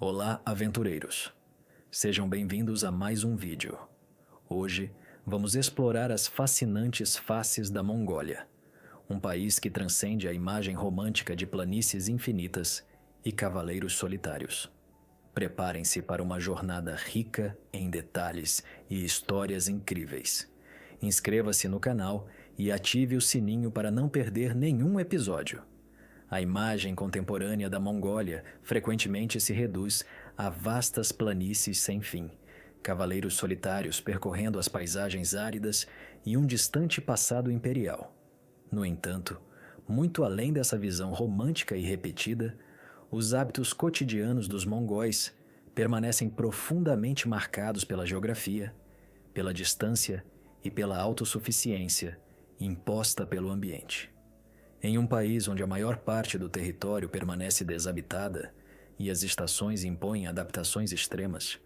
Olá, aventureiros! Sejam bem-vindos a mais um vídeo. Hoje, vamos explorar as fascinantes faces da Mongólia, um país que transcende a imagem romântica de planícies infinitas e cavaleiros solitários. Preparem-se para uma jornada rica em detalhes e histórias incríveis. Inscreva-se no canal e ative o sininho para não perder nenhum episódio. A imagem contemporânea da Mongólia frequentemente se reduz a vastas planícies sem fim, cavaleiros solitários percorrendo as paisagens áridas e um distante passado imperial. No entanto, muito além dessa visão romântica e repetida, os hábitos cotidianos dos mongóis permanecem profundamente marcados pela geografia, pela distância e pela autossuficiência imposta pelo ambiente. Em um país onde a maior parte do território permanece deshabitada e as estações impõem adaptações extremas,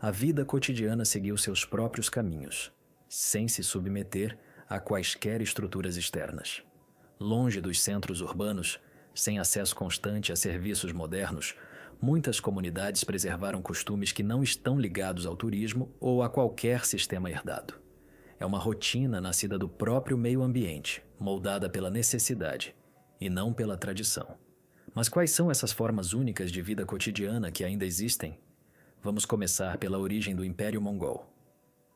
a vida cotidiana seguiu seus próprios caminhos, sem se submeter a quaisquer estruturas externas. Longe dos centros urbanos, sem acesso constante a serviços modernos, muitas comunidades preservaram costumes que não estão ligados ao turismo ou a qualquer sistema herdado. É uma rotina nascida do próprio meio ambiente, moldada pela necessidade, e não pela tradição. Mas quais são essas formas únicas de vida cotidiana que ainda existem? Vamos começar pela origem do Império Mongol.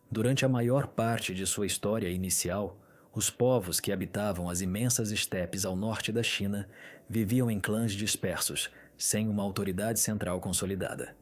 Durante a maior parte de sua história inicial, os povos que habitavam as imensas estepes ao norte da China viviam em clãs dispersos, sem uma autoridade central consolidada.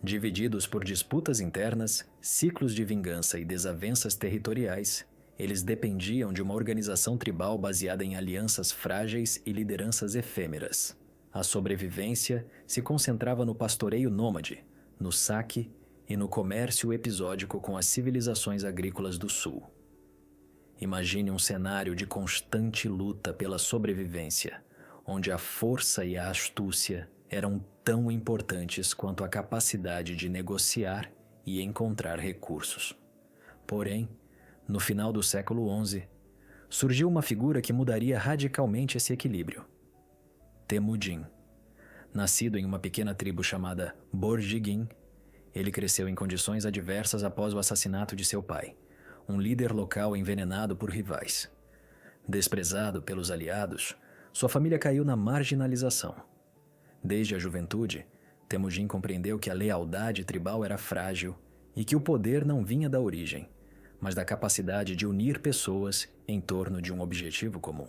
Divididos por disputas internas, ciclos de vingança e desavenças territoriais, eles dependiam de uma organização tribal baseada em alianças frágeis e lideranças efêmeras. A sobrevivência se concentrava no pastoreio nômade, no saque e no comércio episódico com as civilizações agrícolas do sul. Imagine um cenário de constante luta pela sobrevivência, onde a força e a astúcia eram tão importantes quanto a capacidade de negociar e encontrar recursos. Porém, no final do século XI, surgiu uma figura que mudaria radicalmente esse equilíbrio. Temujin. Nascido em uma pequena tribo chamada Borjigin, ele cresceu em condições adversas após o assassinato de seu pai, um líder local envenenado por rivais. Desprezado pelos aliados, sua família caiu na marginalização. Desde a juventude, Temujin compreendeu que a lealdade tribal era frágil e que o poder não vinha da origem, mas da capacidade de unir pessoas em torno de um objetivo comum.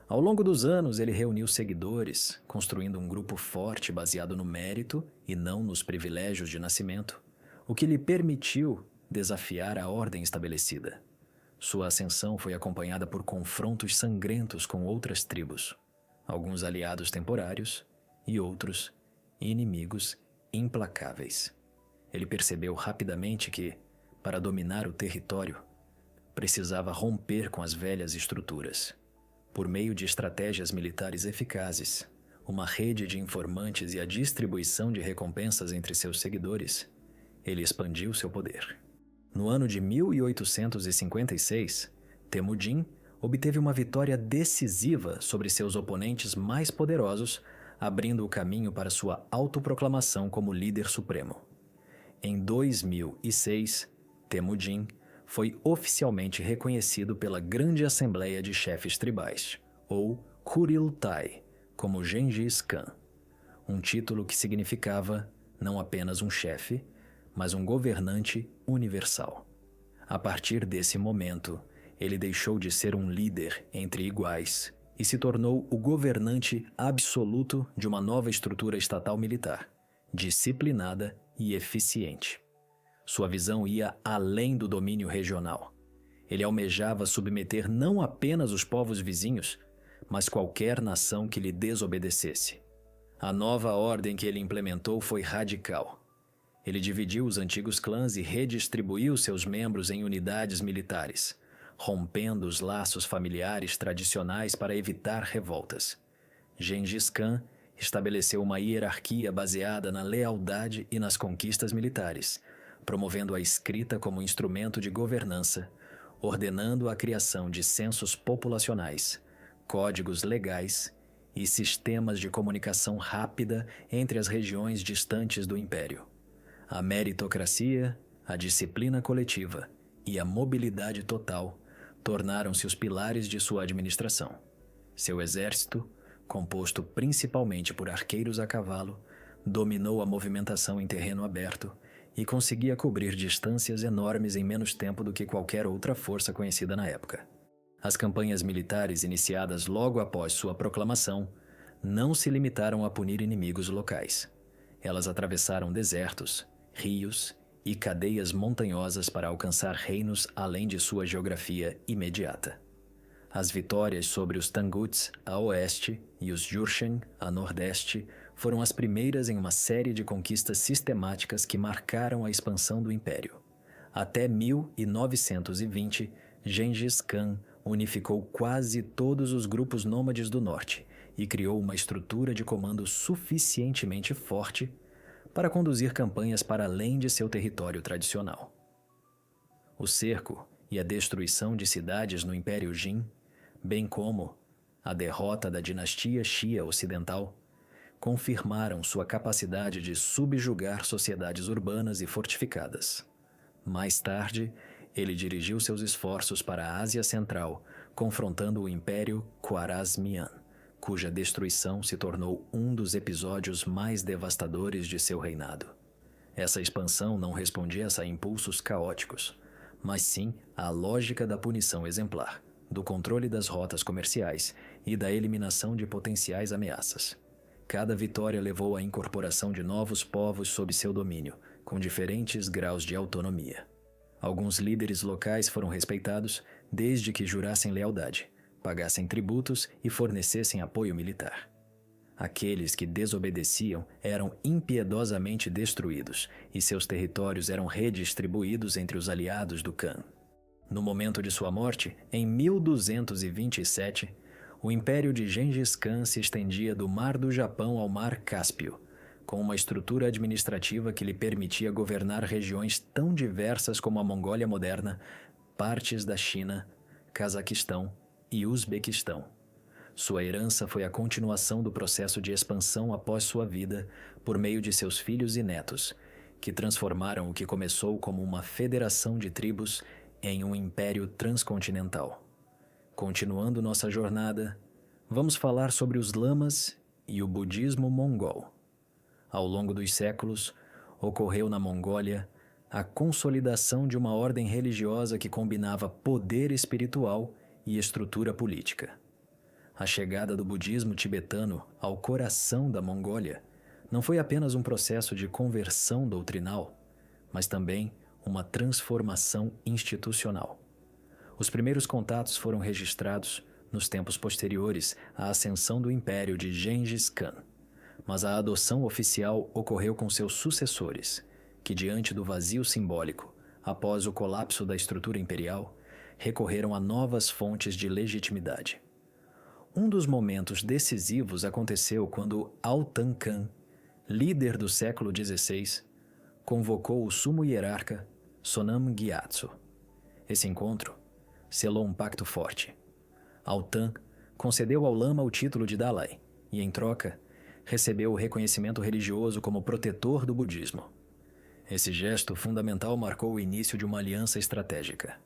Ao longo dos anos, ele reuniu seguidores, construindo um grupo forte baseado no mérito e não nos privilégios de nascimento, o que lhe permitiu desafiar a ordem estabelecida. Sua ascensão foi acompanhada por confrontos sangrentos com outras tribos, alguns aliados temporários e outros inimigos implacáveis. Ele percebeu rapidamente que, para dominar o território, precisava romper com as velhas estruturas. Por meio de estratégias militares eficazes, uma rede de informantes e a distribuição de recompensas entre seus seguidores, ele expandiu seu poder. No ano de 1856, Temujin obteve uma vitória decisiva sobre seus oponentes mais poderosos, abrindo o caminho para sua autoproclamação como líder supremo. Em 2006, Temujin foi oficialmente reconhecido pela Grande Assembleia de Chefes Tribais, ou Kuriltai, como Gengis Khan, um título que significava não apenas um chefe, mas um governante universal. A partir desse momento, ele deixou de ser um líder entre iguais e se tornou o governante absoluto de uma nova estrutura estatal militar, disciplinada e eficiente. Sua visão ia além do domínio regional. Ele almejava submeter não apenas os povos vizinhos, mas qualquer nação que lhe desobedecesse. A nova ordem que ele implementou foi radical. Ele dividiu os antigos clãs e redistribuiu seus membros em unidades militares, rompendo os laços familiares tradicionais para evitar revoltas. Gengis Khan estabeleceu uma hierarquia baseada na lealdade e nas conquistas militares, promovendo a escrita como instrumento de governança, ordenando a criação de censos populacionais, códigos legais e sistemas de comunicação rápida entre as regiões distantes do império. A meritocracia, a disciplina coletiva e a mobilidade total tornaram-se os pilares de sua administração. Seu exército, composto principalmente por arqueiros a cavalo, dominou a movimentação em terreno aberto e conseguia cobrir distâncias enormes em menos tempo do que qualquer outra força conhecida na época. As campanhas militares iniciadas logo após sua proclamação não se limitaram a punir inimigos locais. Elas atravessaram desertos, rios e cadeias montanhosas para alcançar reinos além de sua geografia imediata. As vitórias sobre os Tanguts a oeste e os Jurchen a nordeste foram as primeiras em uma série de conquistas sistemáticas que marcaram a expansão do império. Até 1920, Gengis Khan unificou quase todos os grupos nômades do norte e criou uma estrutura de comando suficientemente forte para conduzir campanhas para além de seu território tradicional. O cerco e a destruição de cidades no Império Jin, bem como a derrota da dinastia Xia Ocidental, confirmaram sua capacidade de subjugar sociedades urbanas e fortificadas. Mais tarde, ele dirigiu seus esforços para a Ásia Central, confrontando o Império Khwarezmian, cuja destruição se tornou um dos episódios mais devastadores de seu reinado. Essa expansão não respondia a impulsos caóticos, mas sim à lógica da punição exemplar, do controle das rotas comerciais e da eliminação de potenciais ameaças. Cada vitória levou à incorporação de novos povos sob seu domínio, com diferentes graus de autonomia. Alguns líderes locais foram respeitados desde que jurassem lealdade, pagassem tributos e fornecessem apoio militar. Aqueles que desobedeciam eram impiedosamente destruídos e seus territórios eram redistribuídos entre os aliados do Khan. No momento de sua morte, em 1227, o império de Gengis Khan se estendia do Mar do Japão ao Mar Cáspio, com uma estrutura administrativa que lhe permitia governar regiões tão diversas como a Mongólia moderna, partes da China, Cazaquistão e Uzbequistão. Sua herança foi a continuação do processo de expansão após sua vida por meio de seus filhos e netos, que transformaram o que começou como uma federação de tribos em um império transcontinental. Continuando nossa jornada, vamos falar sobre os lamas e o budismo mongol. Ao longo dos séculos, ocorreu na Mongólia a consolidação de uma ordem religiosa que combinava poder espiritual e estrutura política. A chegada do budismo tibetano ao coração da Mongólia não foi apenas um processo de conversão doutrinal, mas também uma transformação institucional. Os primeiros contatos foram registrados nos tempos posteriores à ascensão do império de Gengis Khan, mas a adoção oficial ocorreu com seus sucessores, que diante do vazio simbólico, após o colapso da estrutura imperial, recorreram a novas fontes de legitimidade. Um dos momentos decisivos aconteceu quando Altan Khan, líder do século XVI, convocou o sumo hierarca Sonam Gyatso. Esse encontro selou um pacto forte. Altan concedeu ao lama o título de Dalai e, em troca, recebeu o reconhecimento religioso como protetor do budismo. Esse gesto fundamental marcou o início de uma aliança estratégica.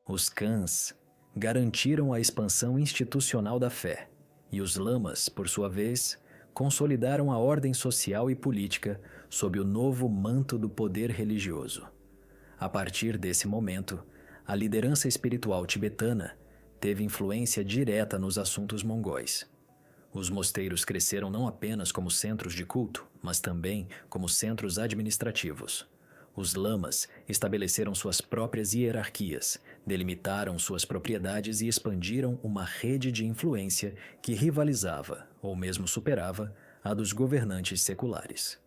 Os Khans garantiram a expansão institucional da fé, e os lamas, por sua vez, consolidaram a ordem social e política sob o novo manto do poder religioso. A partir desse momento, a liderança espiritual tibetana teve influência direta nos assuntos mongóis. Os mosteiros cresceram não apenas como centros de culto, mas também como centros administrativos. Os lamas estabeleceram suas próprias hierarquias, delimitaram suas propriedades e expandiram uma rede de influência que rivalizava, ou mesmo superava, a dos governantes seculares.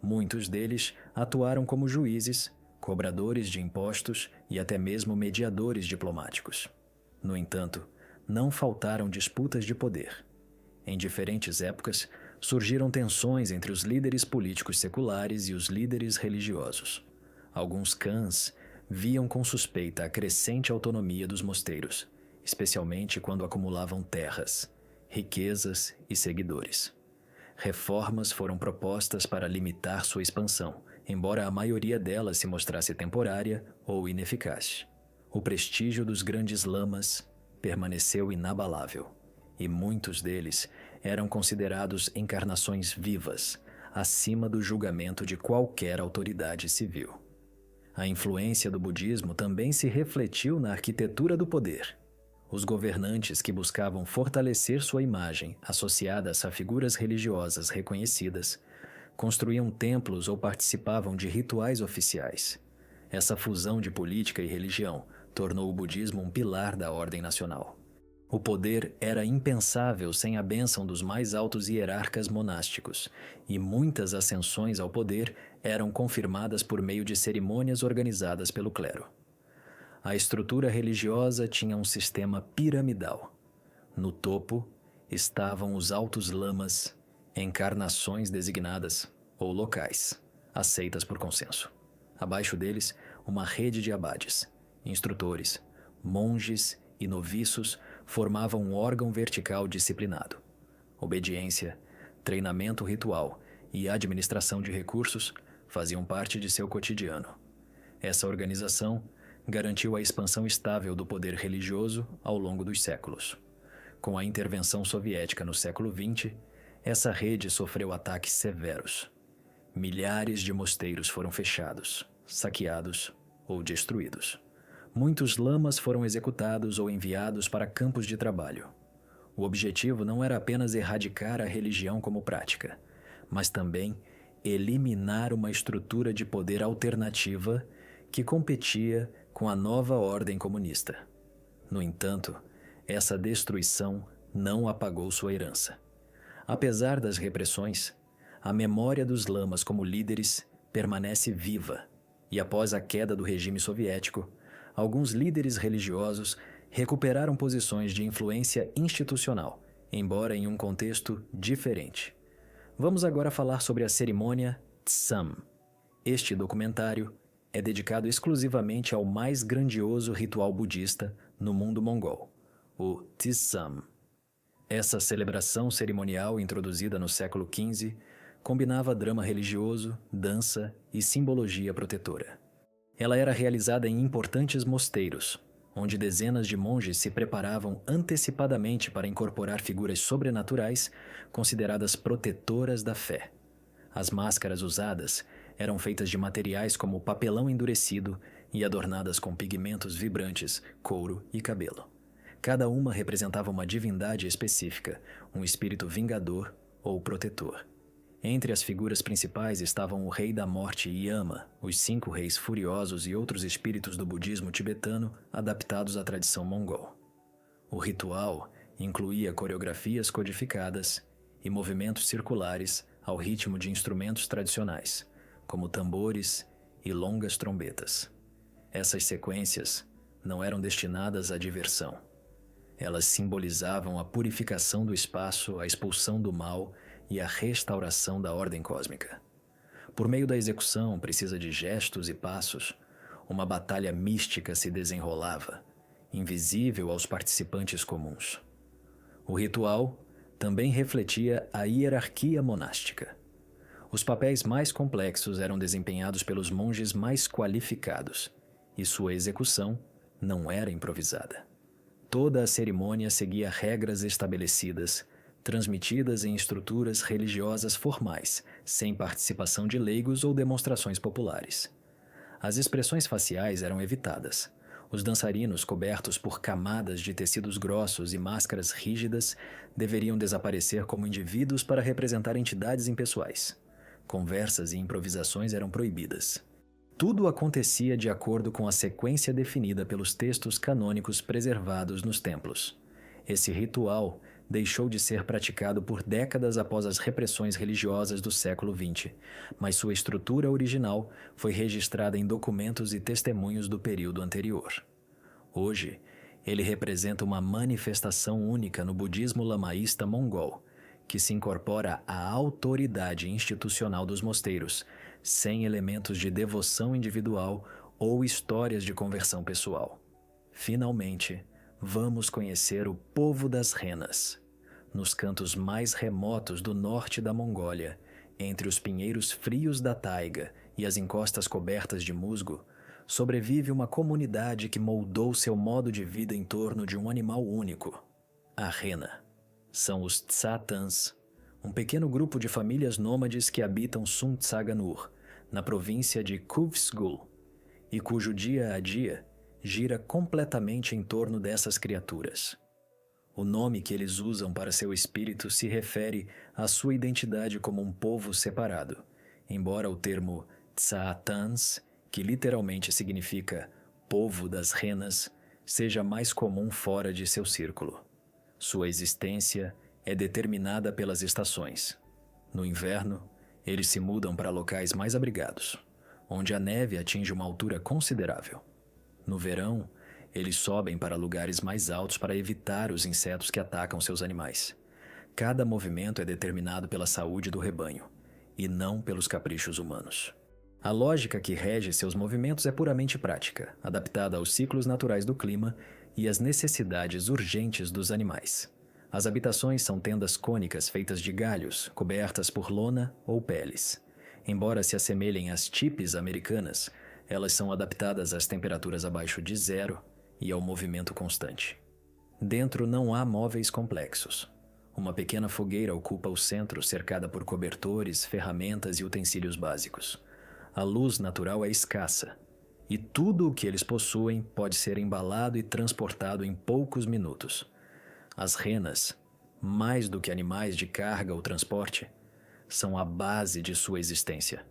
Muitos deles atuaram como juízes, cobradores de impostos e até mesmo mediadores diplomáticos. No entanto, não faltaram disputas de poder. Em diferentes épocas, surgiram tensões entre os líderes políticos seculares e os líderes religiosos. Alguns Khans viam com suspeita a crescente autonomia dos mosteiros, especialmente quando acumulavam terras, riquezas e seguidores. Reformas foram propostas para limitar sua expansão, embora a maioria delas se mostrasse temporária ou ineficaz. O prestígio dos grandes lamas permaneceu inabalável, e muitos deles eram considerados encarnações vivas, acima do julgamento de qualquer autoridade civil. A influência do budismo também se refletiu na arquitetura do poder. Os governantes que buscavam fortalecer sua imagem associadas a figuras religiosas reconhecidas construíam templos ou participavam de rituais oficiais. Essa fusão de política e religião tornou o budismo um pilar da ordem nacional. O poder era impensável sem a bênção dos mais altos hierarcas monásticos, e muitas ascensões ao poder eram confirmadas por meio de cerimônias organizadas pelo clero. A estrutura religiosa tinha um sistema piramidal. No topo estavam os altos lamas, encarnações designadas ou locais, aceitas por consenso. Abaixo deles, uma rede de abades, instrutores, monges e noviços formavam um órgão vertical disciplinado. Obediência, treinamento ritual e administração de recursos faziam parte de seu cotidiano. Essa organização garantiu a expansão estável do poder religioso ao longo dos séculos. Com a intervenção soviética no século XX, essa rede sofreu ataques severos. Milhares de mosteiros foram fechados, saqueados ou destruídos. Muitos lamas foram executados ou enviados para campos de trabalho. O objetivo não era apenas erradicar a religião como prática, mas também eliminar uma estrutura de poder alternativa que competia com a nova ordem comunista. No entanto, essa destruição não apagou sua herança. Apesar das repressões, a memória dos lamas como líderes permanece viva, e após a queda do regime soviético, alguns líderes religiosos recuperaram posições de influência institucional, embora em um contexto diferente. Vamos agora falar sobre a cerimônia Tsam. Este documentário é dedicado exclusivamente ao mais grandioso ritual budista no mundo mongol, o Tsam. Essa celebração cerimonial, introduzida no século XV, combinava drama religioso, dança e simbologia protetora. Ela era realizada em importantes mosteiros, onde dezenas de monges se preparavam antecipadamente para incorporar figuras sobrenaturais consideradas protetoras da fé. As máscaras usadas eram feitas de materiais como papelão endurecido e adornadas com pigmentos vibrantes, couro e cabelo. Cada uma representava uma divindade específica, um espírito vingador ou protetor. Entre as figuras principais estavam o Rei da Morte Yama, os 5 reis furiosos e outros espíritos do budismo tibetano adaptados à tradição mongol. O ritual incluía coreografias codificadas e movimentos circulares ao ritmo de instrumentos tradicionais, como tambores e longas trombetas. Essas sequências não eram destinadas à diversão. Elas simbolizavam a purificação do espaço, a expulsão do mal e a restauração da ordem cósmica. Por meio da execução precisa de gestos e passos, uma batalha mística se desenrolava, invisível aos participantes comuns. O ritual também refletia a hierarquia monástica. Os papéis mais complexos eram desempenhados pelos monges mais qualificados, e sua execução não era improvisada. Toda a cerimônia seguia regras estabelecidas, transmitidas em estruturas religiosas formais, sem participação de leigos ou demonstrações populares. As expressões faciais eram evitadas. Os dançarinos, cobertos por camadas de tecidos grossos e máscaras rígidas, deveriam desaparecer como indivíduos para representar entidades impessoais. Conversas e improvisações eram proibidas. Tudo acontecia de acordo com a sequência definida pelos textos canônicos preservados nos templos. Esse ritual deixou de ser praticado por décadas após as repressões religiosas do século XX, mas sua estrutura original foi registrada em documentos e testemunhos do período anterior. Hoje, ele representa uma manifestação única no budismo lamaísta mongol, que se incorpora à autoridade institucional dos mosteiros, sem elementos de devoção individual ou histórias de conversão pessoal. Finalmente, vamos conhecer o povo das renas. nos cantos mais remotos do norte da Mongólia, entre os pinheiros frios da taiga e as encostas cobertas de musgo, sobrevive uma comunidade que moldou seu modo de vida em torno de um animal único, a rena. São os Tsatans, um pequeno grupo de famílias nômades que habitam Suntsaganur, na província de Kuvsgul, e cujo dia a dia gira completamente em torno dessas criaturas. O nome que eles usam para seu espírito se refere à sua identidade como um povo separado, embora o termo Tsatans, que literalmente significa povo das renas, seja mais comum fora de seu círculo. Sua existência é determinada pelas estações. No inverno, eles se mudam para locais mais abrigados, onde a neve atinge uma altura considerável. No verão, eles sobem para lugares mais altos para evitar os insetos que atacam seus animais. Cada movimento é determinado pela saúde do rebanho, e não pelos caprichos humanos. A lógica que rege seus movimentos é puramente prática, adaptada aos ciclos naturais do clima e às necessidades urgentes dos animais. As habitações são tendas cônicas feitas de galhos, cobertas por lona ou peles. Embora se assemelhem às tipis americanas, elas são adaptadas às temperaturas abaixo de zero e ao movimento constante. Dentro não há móveis complexos. Uma pequena fogueira ocupa o centro, cercada por cobertores, ferramentas e utensílios básicos. A luz natural é escassa, e tudo o que eles possuem pode ser embalado e transportado em poucos minutos. As renas, mais do que animais de carga ou transporte, são a base de sua existência.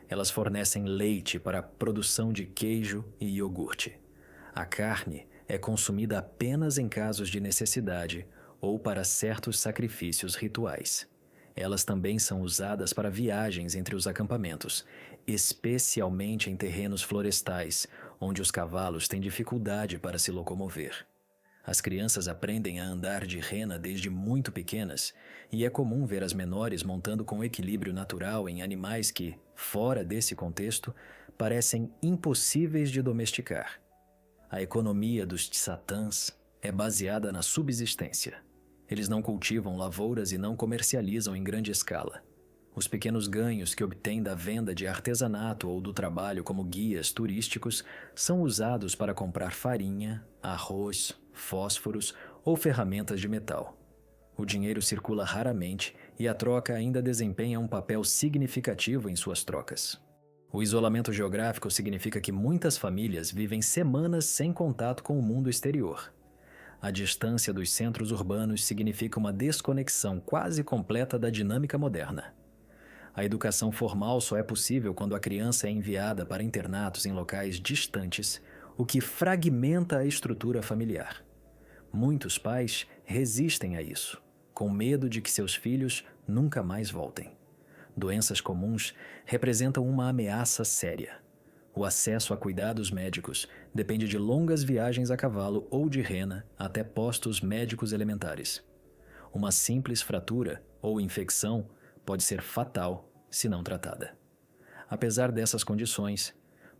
Elas fornecem leite para a produção de queijo e iogurte. A carne é consumida apenas em casos de necessidade ou para certos sacrifícios rituais. Elas também são usadas para viagens entre os acampamentos, especialmente em terrenos florestais, onde os cavalos têm dificuldade para se locomover. As crianças aprendem a andar de rena desde muito pequenas, e é comum ver as menores montando com equilíbrio natural em animais que, fora desse contexto, parecem impossíveis de domesticar. A economia dos Tsatans é baseada na subsistência. Eles não cultivam lavouras e não comercializam em grande escala. Os pequenos ganhos que obtêm da venda de artesanato ou do trabalho como guias turísticos são usados para comprar farinha, arroz, fósforos ou ferramentas de metal. O dinheiro circula raramente e a troca ainda desempenha um papel significativo em suas trocas. O isolamento geográfico significa que muitas famílias vivem semanas sem contato com o mundo exterior. A distância dos centros urbanos significa uma desconexão quase completa da dinâmica moderna. A educação formal só é possível quando a criança é enviada para internatos em locais distantes, o que fragmenta a estrutura familiar. Muitos pais resistem a isso, com medo de que seus filhos nunca mais voltem. Doenças comuns representam uma ameaça séria. O acesso a cuidados médicos depende de longas viagens a cavalo ou de rena até postos médicos elementares. Uma simples fratura ou infecção pode ser fatal se não tratada. Apesar dessas condições,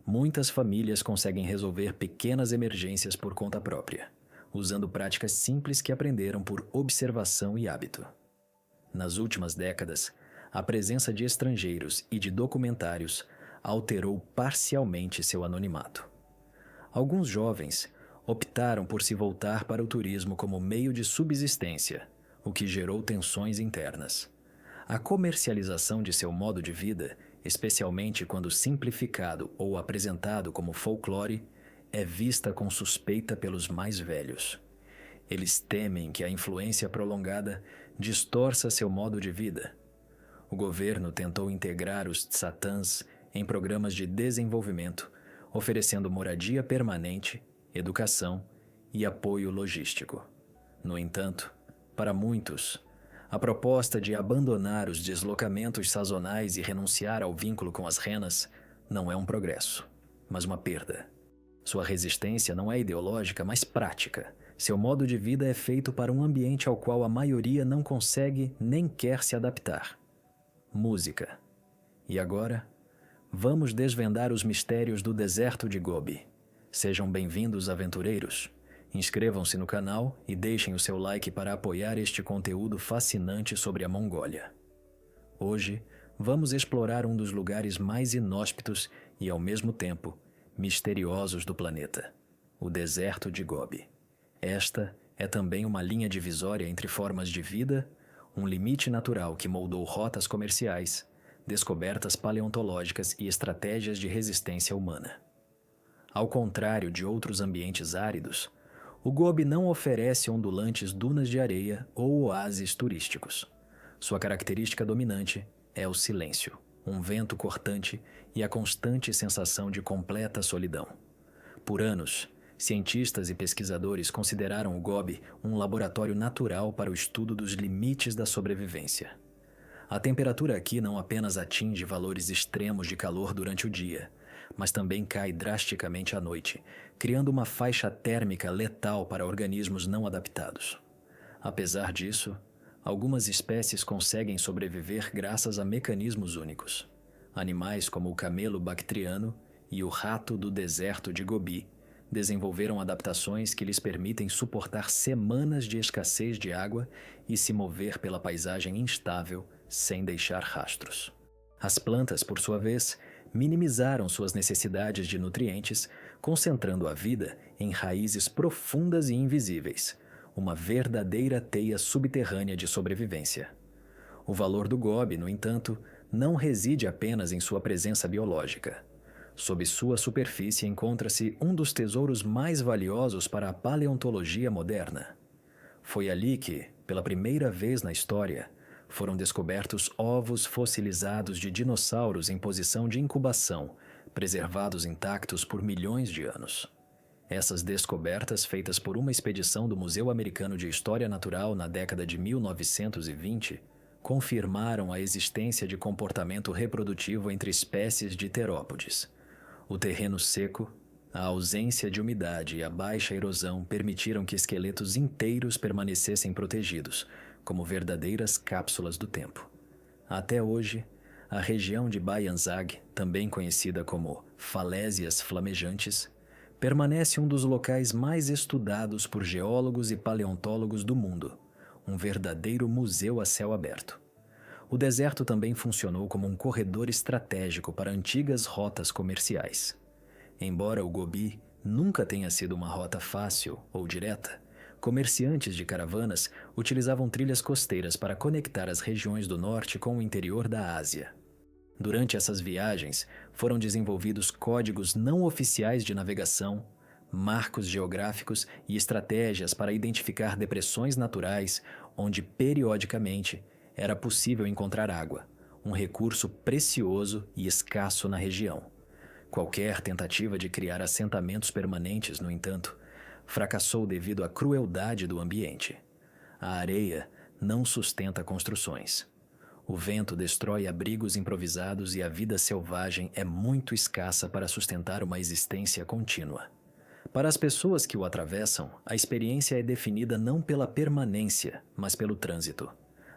muitas famílias conseguem resolver pequenas emergências por conta própria, usando práticas simples que aprenderam por observação e hábito. Nas últimas décadas, a presença de estrangeiros e de documentários alterou parcialmente seu anonimato. Alguns jovens optaram por se voltar para o turismo como meio de subsistência, o que gerou tensões internas. A comercialização de seu modo de vida, especialmente quando simplificado ou apresentado como folclore, é vista com suspeita pelos mais velhos. Eles temem que a influência prolongada distorça seu modo de vida. O governo tentou integrar os Tsatans em programas de desenvolvimento, oferecendo moradia permanente, educação e apoio logístico. No entanto, para muitos, a proposta de abandonar os deslocamentos sazonais e renunciar ao vínculo com as renas não é um progresso, mas uma perda. Sua resistência não é ideológica, mas prática. Seu modo de vida é feito para um ambiente ao qual a maioria não consegue nem quer se adaptar. Música. E agora, vamos desvendar os mistérios do deserto de Gobi. Sejam bem-vindos, aventureiros, Inscrevam-se no canal e deixem o seu like para apoiar este conteúdo fascinante sobre a Mongólia. Hoje, vamos explorar um dos lugares mais inóspitos e, ao mesmo tempo, misteriosos do planeta, o deserto de Gobi. Esta é também uma linha divisória entre formas de vida, um limite natural que moldou rotas comerciais, descobertas paleontológicas e estratégias de resistência humana. Ao contrário de outros ambientes áridos, o Gobi não oferece ondulantes dunas de areia ou oásis turísticos. Sua característica dominante é o silêncio, um vento cortante e a constante sensação de completa solidão. Por anos, cientistas e pesquisadores consideraram o Gobi um laboratório natural para o estudo dos limites da sobrevivência. A temperatura aqui não apenas atinge valores extremos de calor durante o dia, mas também cai drasticamente à noite, criando uma faixa térmica letal para organismos não adaptados. Apesar disso, algumas espécies conseguem sobreviver graças a mecanismos únicos. Animais como o camelo bactriano e o rato do deserto de Gobi desenvolveram adaptações que lhes permitem suportar semanas de escassez de água e se mover pela paisagem instável sem deixar rastros. As plantas, por sua vez, minimizaram suas necessidades de nutrientes, concentrando a vida em raízes profundas e invisíveis, uma verdadeira teia subterrânea de sobrevivência. O valor do Gobi, no entanto, não reside apenas em sua presença biológica. Sob sua superfície encontra-se um dos tesouros mais valiosos para a paleontologia moderna. Foi ali que, pela primeira vez na história, foram descobertos ovos fossilizados de dinossauros em posição de incubação, preservados intactos por milhões de anos. Essas descobertas, feitas por uma expedição do Museu Americano de História Natural na década de 1920, confirmaram a existência de comportamento reprodutivo entre espécies de terópodes. O terreno seco, a ausência de umidade e a baixa erosão permitiram que esqueletos inteiros permanecessem protegidos, como verdadeiras cápsulas do tempo. Até hoje, a região de Bayanzag, também conhecida como Falésias Flamejantes, permanece um dos locais mais estudados por geólogos e paleontólogos do mundo, um verdadeiro museu a céu aberto. O deserto também funcionou como um corredor estratégico para antigas rotas comerciais. Embora o Gobi nunca tenha sido uma rota fácil ou direta, comerciantes de caravanas utilizavam trilhas costeiras para conectar as regiões do norte com o interior da Ásia. Durante essas viagens, foram desenvolvidos códigos não oficiais de navegação, marcos geográficos e estratégias para identificar depressões naturais, onde, periodicamente, era possível encontrar água, um recurso precioso e escasso na região. Qualquer tentativa de criar assentamentos permanentes, no entanto, fracassou devido à crueldade do ambiente. A areia não sustenta construções. O vento destrói abrigos improvisados e a vida selvagem é muito escassa para sustentar uma existência contínua. Para as pessoas que o atravessam, a experiência é definida não pela permanência, mas pelo trânsito.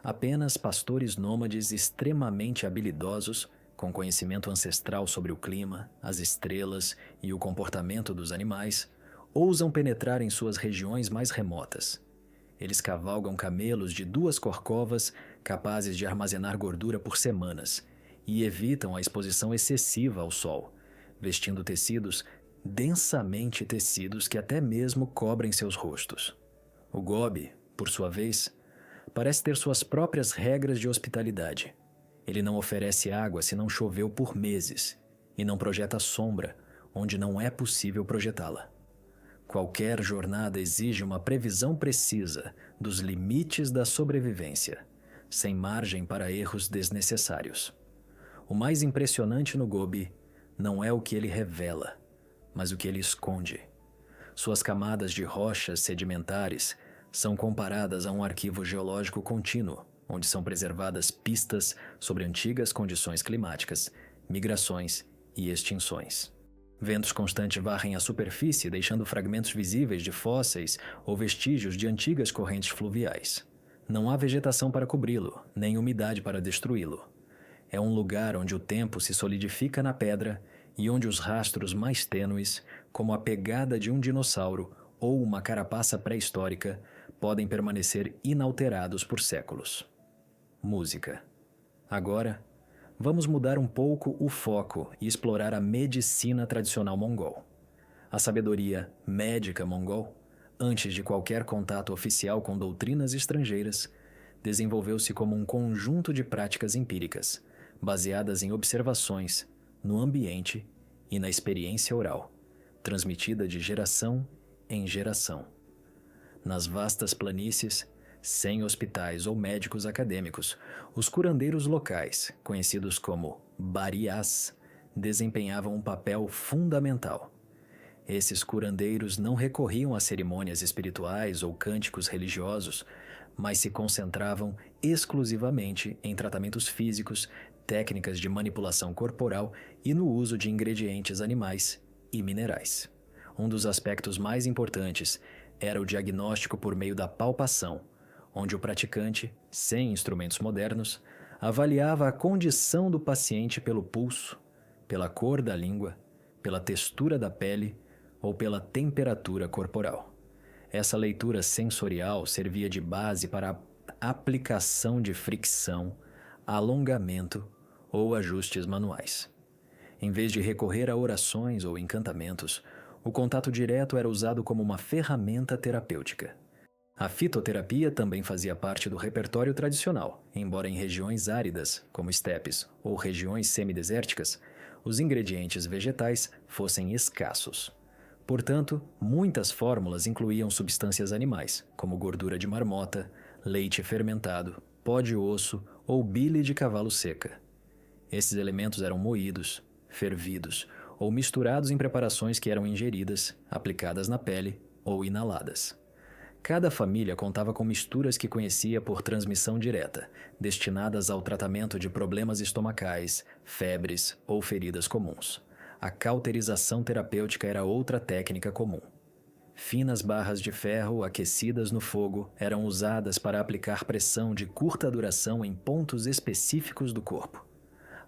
Apenas pastores nômades extremamente habilidosos, com conhecimento ancestral sobre o clima, as estrelas e o comportamento dos animais, ousam penetrar em suas regiões mais remotas. Eles cavalgam camelos de 2 corcovas capazes de armazenar gordura por semanas e evitam a exposição excessiva ao sol, vestindo tecidos densamente tecidos que até mesmo cobrem seus rostos. O Gobi, por sua vez, parece ter suas próprias regras de hospitalidade. Ele não oferece água se não choveu por meses e não projeta sombra onde não é possível projetá-la. Qualquer jornada exige uma previsão precisa dos limites da sobrevivência, sem margem para erros desnecessários. O mais impressionante no Gobi não é o que ele revela, mas o que ele esconde. Suas camadas de rochas sedimentares são comparadas a um arquivo geológico contínuo, onde são preservadas pistas sobre antigas condições climáticas, migrações e extinções. Ventos constantes varrem a superfície, deixando fragmentos visíveis de fósseis ou vestígios de antigas correntes fluviais. Não há vegetação para cobri-lo, nem umidade para destruí-lo. É um lugar onde o tempo se solidifica na pedra e onde os rastros mais tênues, como a pegada de um dinossauro ou uma carapaça pré-histórica podem permanecer inalterados por séculos. Música. Agora, vamos mudar um pouco o foco e explorar a medicina tradicional mongol. A sabedoria médica mongol, antes de qualquer contato oficial com doutrinas estrangeiras, desenvolveu-se como um conjunto de práticas empíricas, baseadas em observações, no ambiente e na experiência oral, transmitida de geração em geração. Nas vastas planícies, sem hospitais ou médicos acadêmicos, os curandeiros locais, conhecidos como bariás, desempenhavam um papel fundamental. Esses curandeiros não recorriam a cerimônias espirituais ou cânticos religiosos, mas se concentravam exclusivamente em tratamentos físicos, técnicas de manipulação corporal e no uso de ingredientes animais e minerais. Um dos aspectos mais importantes era o diagnóstico por meio da palpação, onde o praticante, sem instrumentos modernos, avaliava a condição do paciente pelo pulso, pela cor da língua, pela textura da pele ou pela temperatura corporal. Essa leitura sensorial servia de base para a aplicação de fricção, alongamento ou ajustes manuais. Em vez de recorrer a orações ou encantamentos, o contato direto era usado como uma ferramenta terapêutica. A fitoterapia também fazia parte do repertório tradicional, embora em regiões áridas, como estepes ou regiões semidesérticas, os ingredientes vegetais fossem escassos. Portanto, muitas fórmulas incluíam substâncias animais, como gordura de marmota, leite fermentado, pó de osso ou bile de cavalo seca. Esses elementos eram moídos, fervidos ou misturados em preparações que eram ingeridas, aplicadas na pele ou inaladas. Cada família contava com misturas que conhecia por transmissão direta, destinadas ao tratamento de problemas estomacais, febres ou feridas comuns. A cauterização terapêutica era outra técnica comum. Finas barras de ferro aquecidas no fogo eram usadas para aplicar pressão de curta duração em pontos específicos do corpo.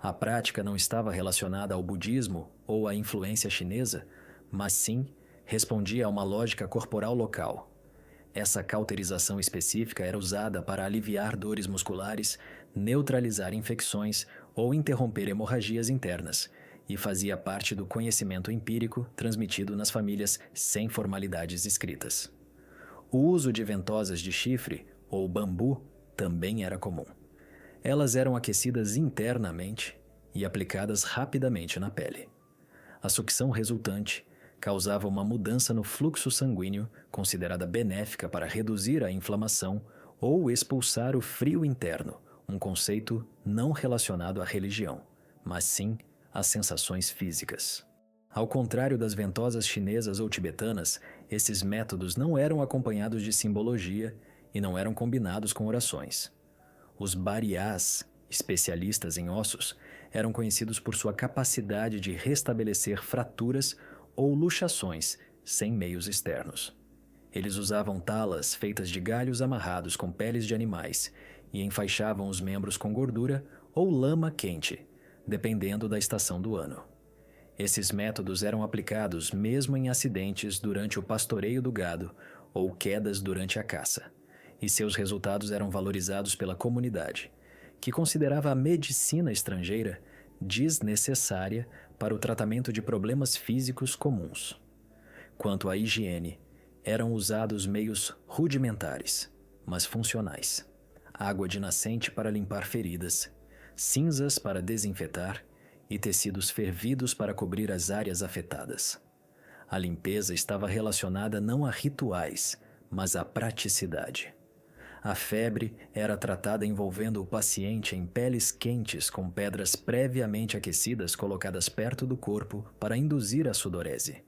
A prática não estava relacionada ao budismo ou à influência chinesa, mas sim respondia a uma lógica corporal local. Essa cauterização específica era usada para aliviar dores musculares, neutralizar infecções ou interromper hemorragias internas, e fazia parte do conhecimento empírico transmitido nas famílias sem formalidades escritas. O uso de ventosas de chifre, ou bambu, também era comum. Elas eram aquecidas internamente e aplicadas rapidamente na pele. A sucção resultante causava uma mudança no fluxo sanguíneo, considerada benéfica para reduzir a inflamação ou expulsar o frio interno, um conceito não relacionado à religião, mas sim às sensações físicas. Ao contrário das ventosas chinesas ou tibetanas, esses métodos não eram acompanhados de simbologia e não eram combinados com orações. Os bariás, especialistas em ossos, eram conhecidos por sua capacidade de restabelecer fraturas ou luxações sem meios externos. Eles usavam talas feitas de galhos amarrados com peles de animais e enfaixavam os membros com gordura ou lama quente, dependendo da estação do ano. Esses métodos eram aplicados mesmo em acidentes durante o pastoreio do gado ou quedas durante a caça, e seus resultados eram valorizados pela comunidade, que considerava a medicina estrangeira desnecessária para o tratamento de problemas físicos comuns. Quanto à higiene, eram usados meios rudimentares, mas funcionais: água de nascente para limpar feridas, cinzas para desinfetar e tecidos fervidos para cobrir as áreas afetadas. A limpeza estava relacionada não a rituais, mas à praticidade. A febre era tratada envolvendo o paciente em peles quentes com pedras previamente aquecidas colocadas perto do corpo para induzir a sudorese.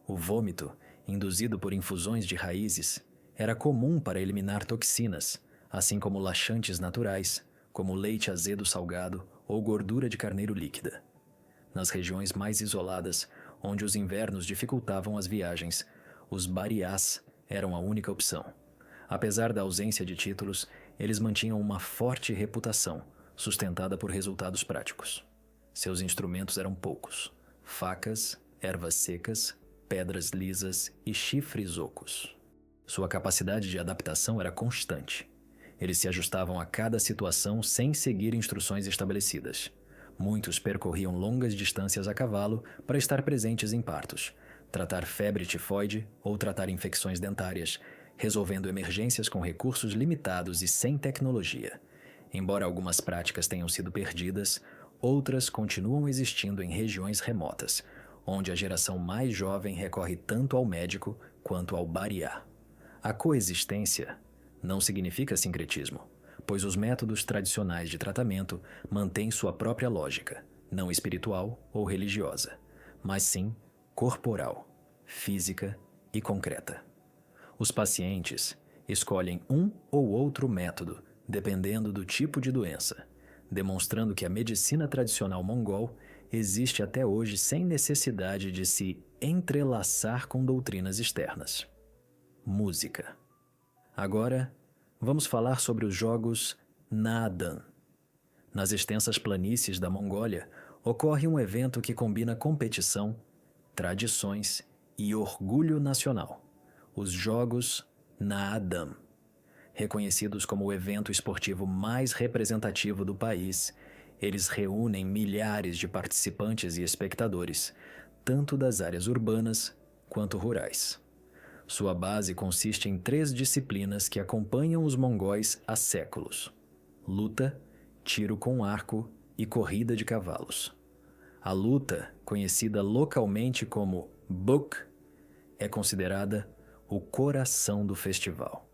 O vômito, induzido por infusões de raízes, era comum para eliminar toxinas, assim como laxantes naturais, como leite azedo salgado ou gordura de carneiro líquida. Nas regiões mais isoladas, onde os invernos dificultavam as viagens, os bariás eram a única opção. Apesar da ausência de títulos, eles mantinham uma forte reputação, sustentada por resultados práticos. Seus instrumentos eram poucos: facas, ervas secas, pedras lisas e chifres ocos. Sua capacidade de adaptação era constante. Eles se ajustavam a cada situação sem seguir instruções estabelecidas. Muitos percorriam longas distâncias a cavalo para estar presentes em partos, tratar febre tifoide ou tratar infecções dentárias, resolvendo emergências com recursos limitados e sem tecnologia. Embora algumas práticas tenham sido perdidas, outras continuam existindo em regiões remotas, onde a geração mais jovem recorre tanto ao médico quanto ao bariá. A coexistência não significa sincretismo, pois os métodos tradicionais de tratamento mantêm sua própria lógica, não espiritual ou religiosa, mas sim corporal, física e concreta. Os pacientes escolhem um ou outro método, dependendo do tipo de doença, demonstrando que a medicina tradicional mongol existe até hoje sem necessidade de se entrelaçar com doutrinas externas. Música. Agora, vamos falar sobre os jogos Naadan. Nas extensas planícies da Mongólia, ocorre um evento que combina competição, tradições e orgulho nacional: os Jogos Naadan. Reconhecidos como o evento esportivo mais representativo do país, eles reúnem milhares de participantes e espectadores, tanto das áreas urbanas quanto rurais. Sua base consiste em 3 disciplinas que acompanham os mongóis há séculos: luta, tiro com arco e corrida de cavalos. A luta, conhecida localmente como Buk, é considerada o coração do festival.